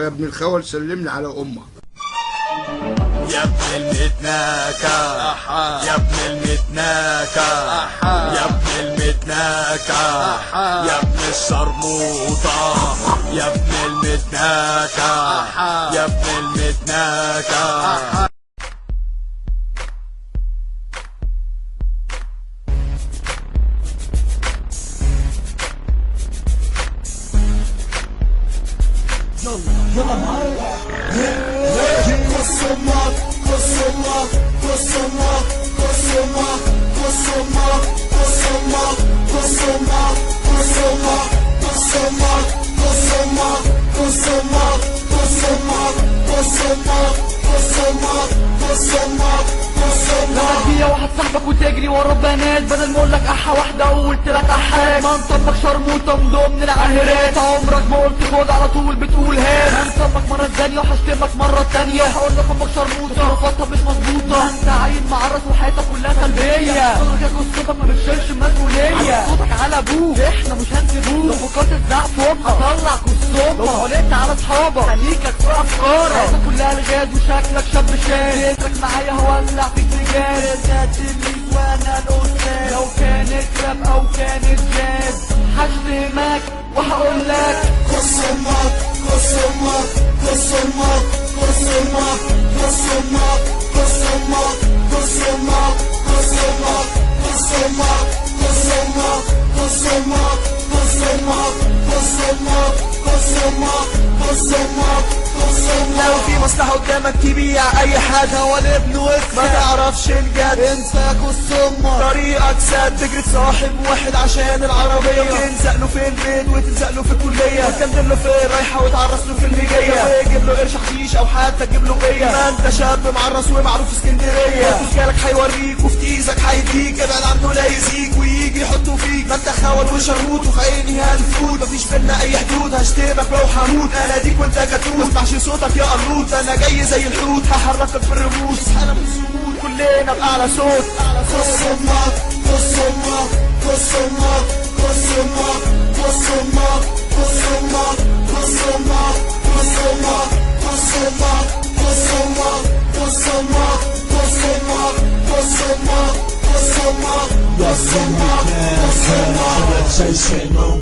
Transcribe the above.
يا ابن الخول سلمني على امك. يا ابن المتناكة يا ابن المتناكة يا ابن المتناكة يا ابن الشرموطة يا ابن المتناكة يا ابن المتناكة. يلا معايا قصمك قصمك قصمك قصمك قصمك قصمك قصمك قصمك قصمك قصمك قصمك قصمك قصمك قصمك قصمك لما تجي واحد صاحبك وتجري ورا بنات بدل ما اقولك احا واحده قلت لك احاك. ما انطبك شرموطه من ضمن العاهرات عمرك ما قلت خد على طول بتقول هات. هنطبك مره الثانيه وهشتمك مره ثانيه هقول لك امك شرموطه تصرفاتها مش مظبوطه. انت عيل معرس وحياتك كلها سلبيه صوتك قصتك ما بتشيلش مسؤوليه. صوتك على ابوك احنا مش هنسيبوك. لو فكرت تزعق في امك هطلع قصتك. لو حولت على اصحابك هنيجك في افكارك. حياتك كلها الغاز وشكلك شاب شاذ. فكرك معايا هولع فيك رجال. تقدمني وانا الاستاذ. لو كانت راب او كانت جاز هشتمك وهقول لك قصمك قصمك قصمك قصمك قصمك قصمك قصمك قصمك قصمك قصمك قصمك قصمك قصمك قصمك قصمك قصمك. لو في مصلحة قدامك تبيع اي حاجة هو الابن واسمه ما تعرفش الجد انسى قصمك طريقك سد تجري تصاحب واحد عشان العربية تلزق له في البيت وتلزق له في الكلية وتكمل له في الرايحة وتعرس له في اللي جاية تجيب له قرش حشيش او حتى تجيب له قية. ما انت شاب معرس ومعروف في اسكندرية وفكالك هيوريك وفي ايزك هيديك ابعد عنه لا يزيك ويجي يحطه فيك. ما انت خاول وشرموط وفي عيني هنفوت مفيش بينا اي حدود هشتمك لو هموت اناديك وانت كتوت مسمعش صوتك يا قلوط انا جاي زي الحوت هحركك في الرموش انا من السموت كلنا بأعلى صوت. قصمك قصمك قصمك قصمك قصمك قصمك قصمك قصمك قصمك قصمك قصمك قصمك قصمك قصمك قصمك قصمك